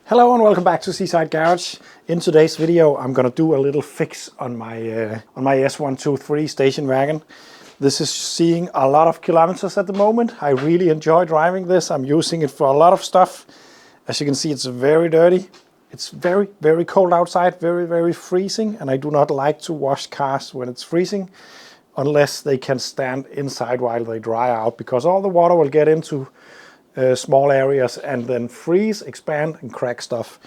Hello and welcome back to Seaside Garage. In today's video I'm gonna do a little fix on my S123 station wagon. This is seeing a lot of kilometers at the moment. I really enjoy driving this. I'm using it for a lot of stuff. As you can see, it's very dirty. It's very cold outside, very freezing, and I do not like to wash cars when it's freezing unless they can stand inside while they dry out, because all the water will get into small areas and then freeze, expand and crack stuff.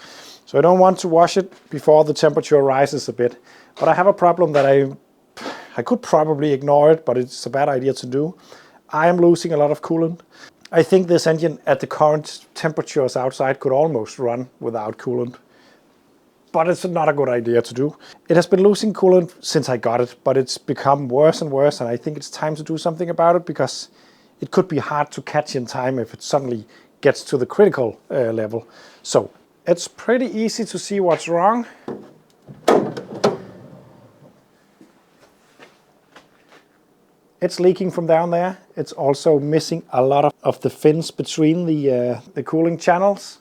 So I don't want to wash it before the temperature rises a bit. But I have a problem that I could probably ignore it, but it's a bad idea to do. I am losing a lot of coolant. I think this engine at the current temperatures outside could almost run without coolant. But it's not a good idea to do. It has been losing coolant since I got it, but it's become worse and worse, and I think it's time to do something about it, because it could be hard to catch in time if it suddenly gets to the critical level. So it's pretty easy to see what's wrong. It's leaking from down there. It's also missing a lot of the fins between the cooling channels.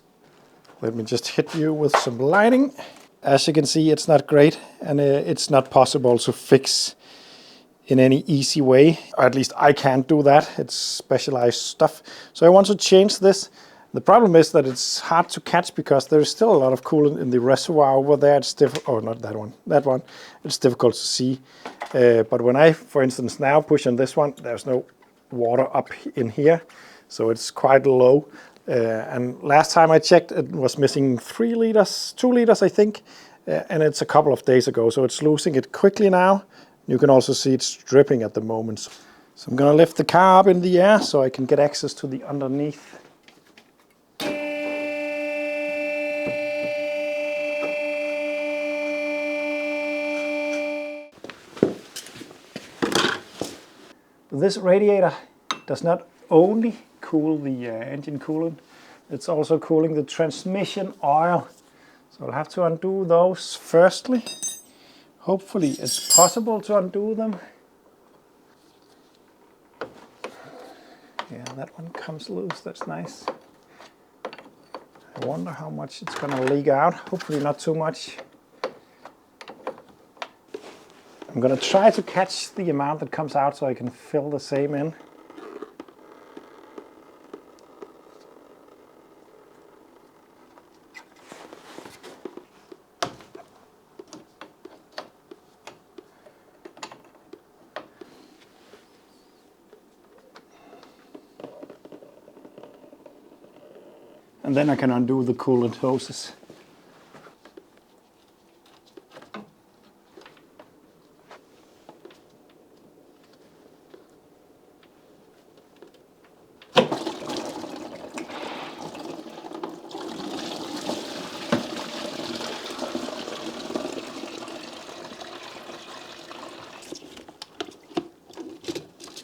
Let me just hit you with some lighting. As you can see, it's not great, and it's not possible to fix in any easy way, or at least I can't do that. It's specialized stuff. So I want to change this. The problem is that it's hard to catch because there is still a lot of coolant in the reservoir over there. It's difficult, not that one, that one. It's difficult to see. But when I, for instance, now push on this one, there's no water up in here, so it's quite low. And last time I checked, it was missing 3 liters, 2 liters, I think, and it's a couple of days ago, so it's losing it quickly now. You can also see it's dripping at the moment. So I'm gonna lift the car up in the air so I can get access to the underneath. This radiator does not only cool the engine coolant, it's also cooling the transmission oil. So I'll have to undo those firstly. Hopefully it's possible to undo them. Yeah, that one comes loose, that's nice. I wonder how much it's gonna leak out. Hopefully not too much. I'm gonna try to catch the amount that comes out so I can fill the same in. And then I can undo the coolant hoses.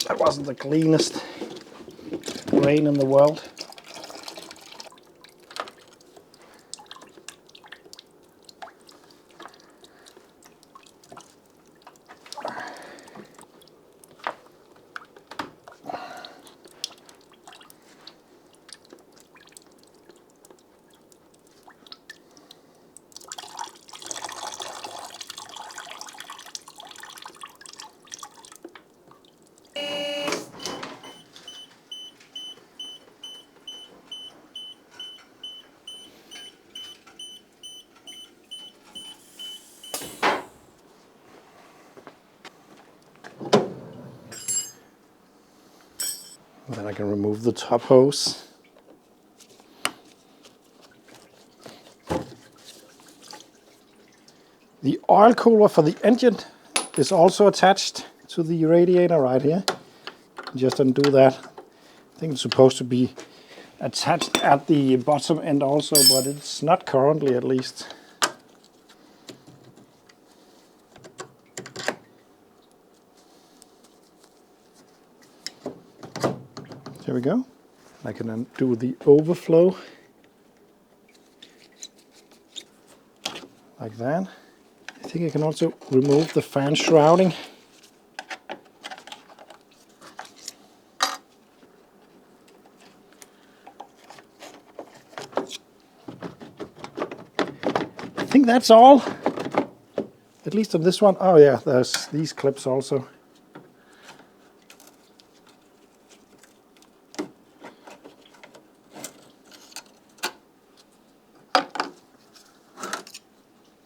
That wasn't the cleanest rain in the world. Then I can remove the top hose. The oil cooler for the engine is also attached to the radiator right here. Just undo that. I think it's supposed to be attached at the bottom end also, but it's not currently, at least. There we go. I can undo the overflow like that. I think I can also remove the fan shrouding. think that's all. At least on this one. Oh yeah, there's these clips also.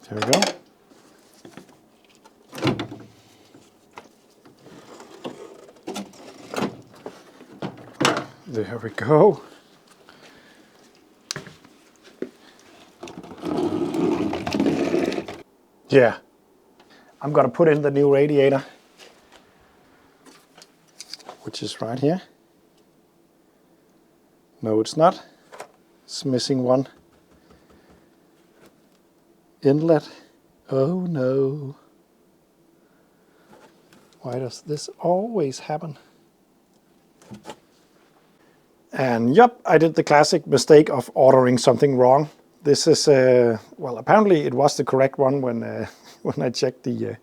There we go. There we go. Yeah, I'm gonna put in the new radiator, which is right here. No, it's not. It's missing one inlet. Oh no. Why does this always happen? And yep, I did the classic mistake of ordering something wrong. This is, well, apparently it was the correct one when I checked the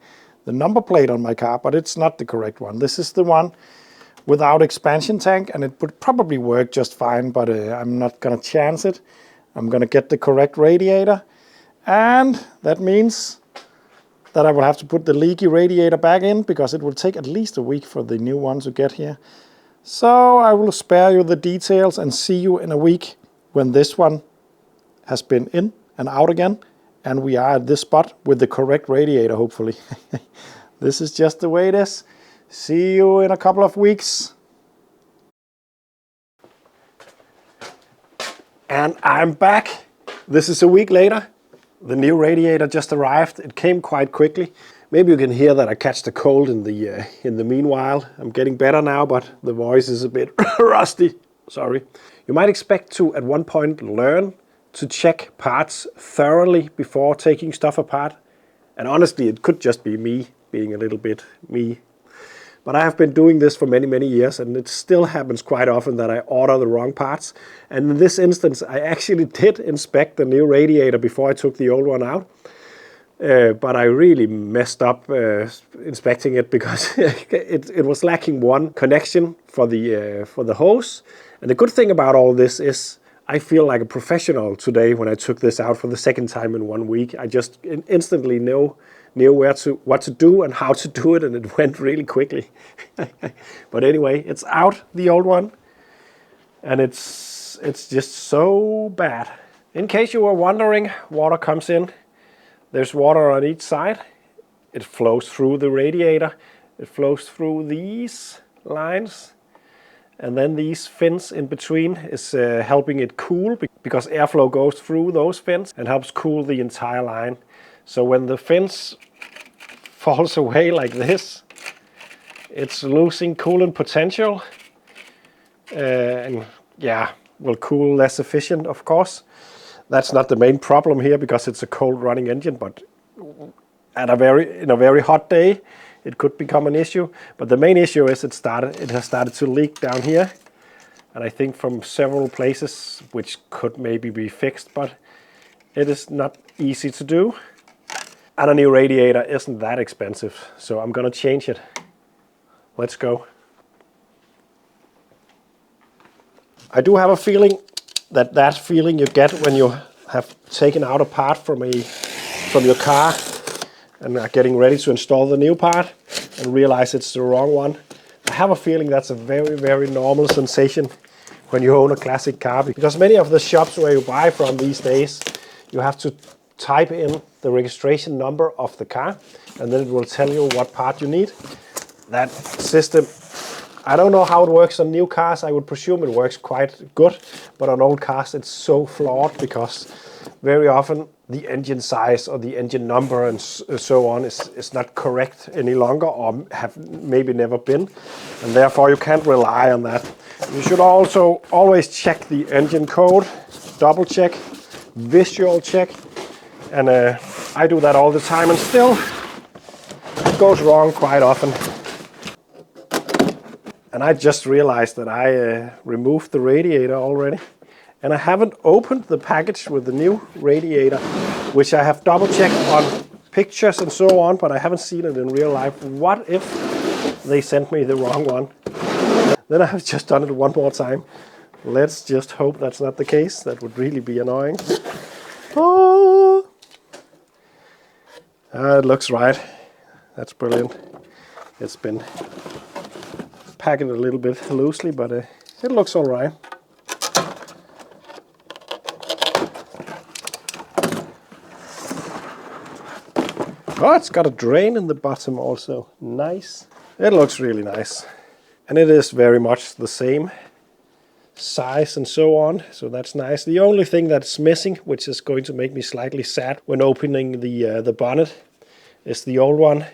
number plate on my car, but it's not the correct one. This is the one without expansion tank, and it would probably work just fine, but I'm not gonna chance it. I'm gonna get the correct radiator, and that means that I will have to put the leaky radiator back in, because it will take at least a week for the new one to get here. So I will spare you the details and see you in a week when this one has been in and out again, and we are at this spot with the correct radiator, hopefully. This is just the way it is. See you in a couple of weeks. And I'm back. This is a week later. The new radiator just arrived. It came quite quickly. Maybe you can hear that I catch the cold in the meanwhile. I'm getting better now, but the voice is a bit rusty. Sorry. You might expect to, at one point, learn to check parts thoroughly before taking stuff apart. And honestly, it could just be me being a little bit me. But I have been doing this for many, many years, and it still happens quite often that I order the wrong parts. And in this instance, I actually did inspect the new radiator before I took the old one out. But I really messed up inspecting it, because it was lacking one connection for the hose. And the good thing about all this is I feel like a professional today when I took this out for the second time in 1 week. I just instantly knew what to do and how to do it, and it went really quickly. But anyway, it's out, the old one, and it's just so bad. In case you were wondering, water comes in. There's water on each side. It flows through the radiator. It flows through these lines. And then these fins in between is helping it cool, because airflow goes through those fins and helps cool the entire line. So when the fins falls away like this, it's losing coolant potential. And yeah, will cool less efficient, of course. That's not the main problem here, because it's a cold running engine, but in a very hot day, it could become an issue. But the main issue is it has started to leak down here. And I think from several places, which could maybe be fixed, but it is not easy to do. And a new radiator isn't that expensive, so I'm gonna change it. Let's go. I do have a feeling that feeling you get when you have taken out a part from your car and are getting ready to install the new part and realize it's the wrong one. I have a feeling that's a very, very normal sensation when you own a classic car, because many of the shops where you buy from these days, you have to type in the registration number of the car, and then it will tell you what part you need. That system, I don't know how it works on new cars. I would presume it works quite good, but on old cars it's so flawed, because very often the engine size or the engine number and so on is not correct any longer, or have maybe never been, and therefore you can't rely on that. You should also always check the engine code, double check, visual check, and I do that all the time, and still it goes wrong quite often. And I just realized that I removed the radiator already. And I haven't opened the package with the new radiator, which I have double checked on pictures and so on, but I haven't seen it in real life. What if they sent me the wrong one? Then I've just done it one more time. Let's just hope that's not the case. That would really be annoying. Oh. It looks right. That's brilliant. It's been packed a little bit loosely, but it looks all right. Oh, it's got a drain in the bottom also. Nice. It looks really nice. And it is very much the same size and so on, so that's nice. The only thing that's missing, which is going to make me slightly sad when opening the bonnet, is the old one.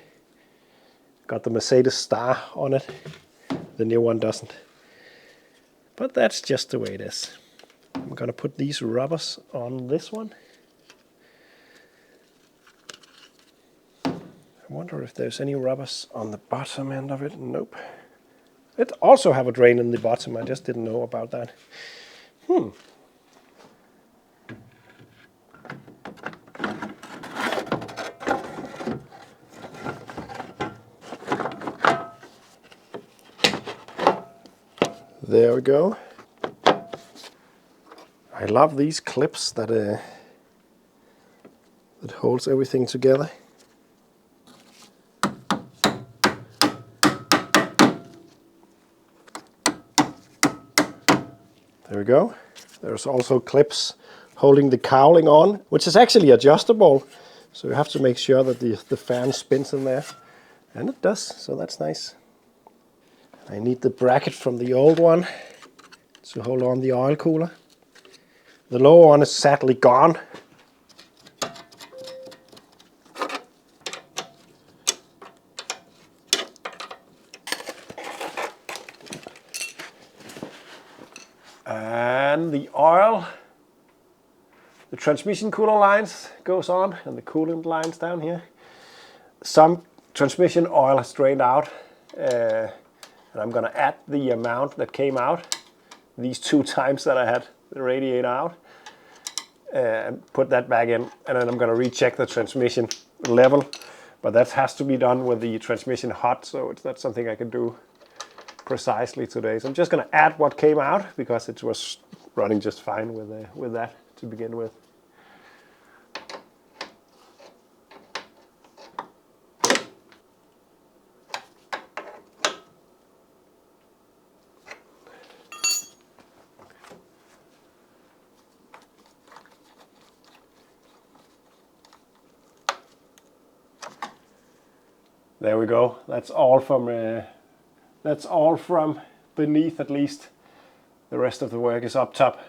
Got the Mercedes star on it. The new one doesn't. But that's just the way it is. I'm gonna put these rubbers on this one. I wonder if there's any rubbers on the bottom end of it. Nope. It also have a drain in the bottom. I just didn't know about that. There we go. I love these clips that holds everything together. There we go. There's also clips holding the cowling on, which is actually adjustable. So you have to make sure that the fan spins in there. And it does, so that's nice. I need the bracket from the old one to hold on the oil cooler. The lower one is sadly gone. And the oil, the transmission cooler lines goes on, and the coolant lines down here. Some transmission oil has drained out, and I'm gonna add the amount that came out these 2 times that I had the radiator out, and put that back in, and then I'm gonna recheck the transmission level, but that has to be done with the transmission hot, so it's not something I can do precisely today. So I'm just gonna add what came out because it was running just fine with that to begin with. There we go. That's all from beneath, at least. The rest of the work is up top.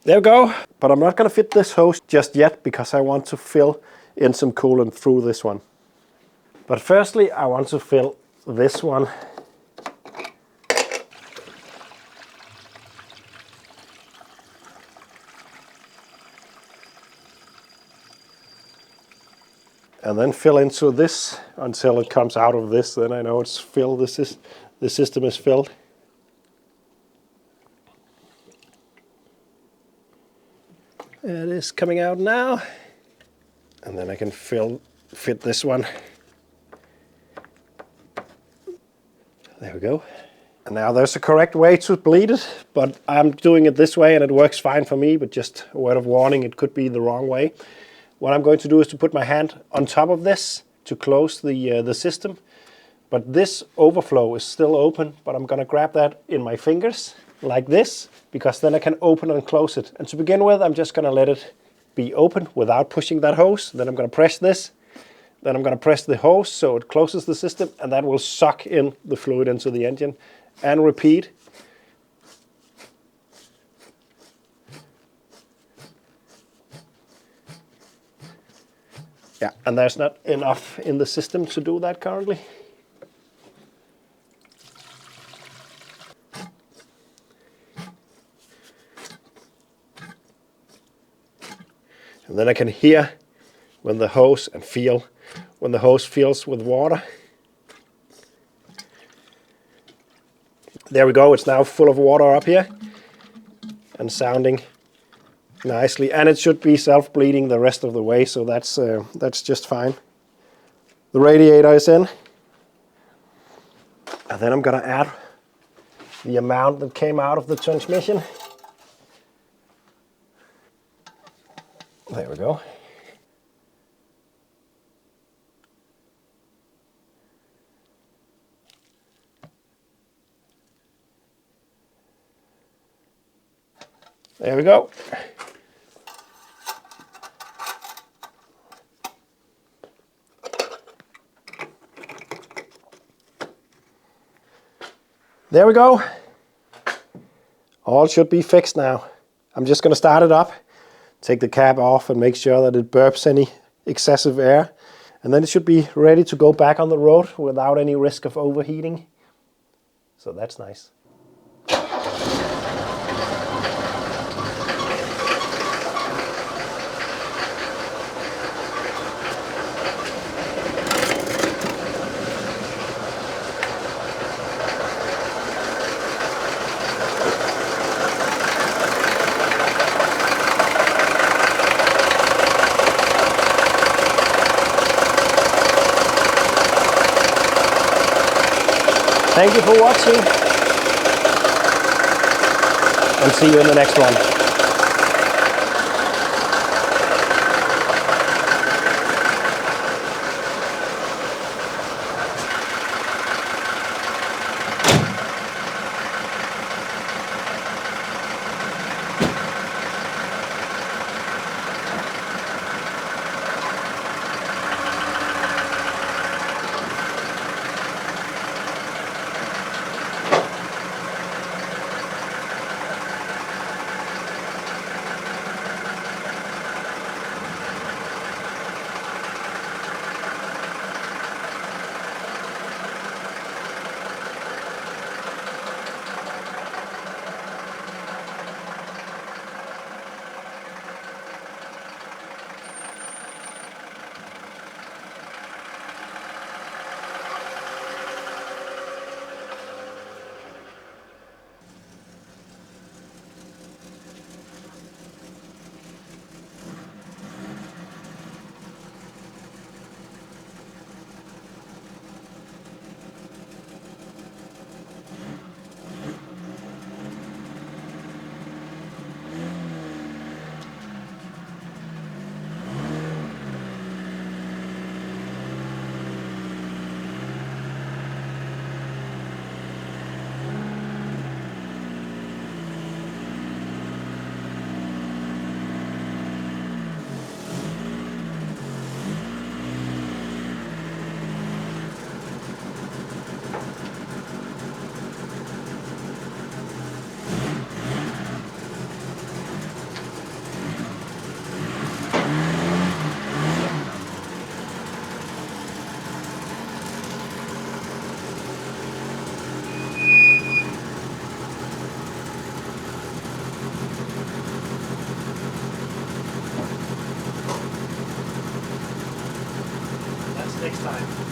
There we go. But I'm not going to fit this hose just yet because I want to fill in some coolant through this one. But firstly, I want to fill this one. And then fill into this until it comes out of this. Then I know it's filled. The system is filled. It is coming out now. And then I can fit this one. There we go. And now there's a correct way to bleed it, but I'm doing it this way and it works fine for me, but just a word of warning, it could be the wrong way. What I'm going to do is to put my hand on top of this to close the system. But this overflow is still open, but I'm going to grab that in my fingers like this, because then I can open and close it. And to begin with, I'm just going to let it be open without pushing that hose. Then I'm going to press this. Then I'm going to press the hose so it closes the system, and that will suck in the fluid into the engine. And repeat. Yeah, and there's not enough in the system to do that currently. And then I can hear when the hose and feel when the hose fills with water. There we go, it's now full of water up here and sounding nicely, and it should be self-bleeding the rest of the way, so that's just fine. The radiator is in. And then I'm gonna add the amount that came out of the transmission. There we go. There we go. There we go. All should be fixed now. I'm just going to start it up, take the cap off and make sure that it burps any excessive air. And then it should be ready to go back on the road without any risk of overheating. So that's nice. Thank you for watching, and see you in the next one. Next time.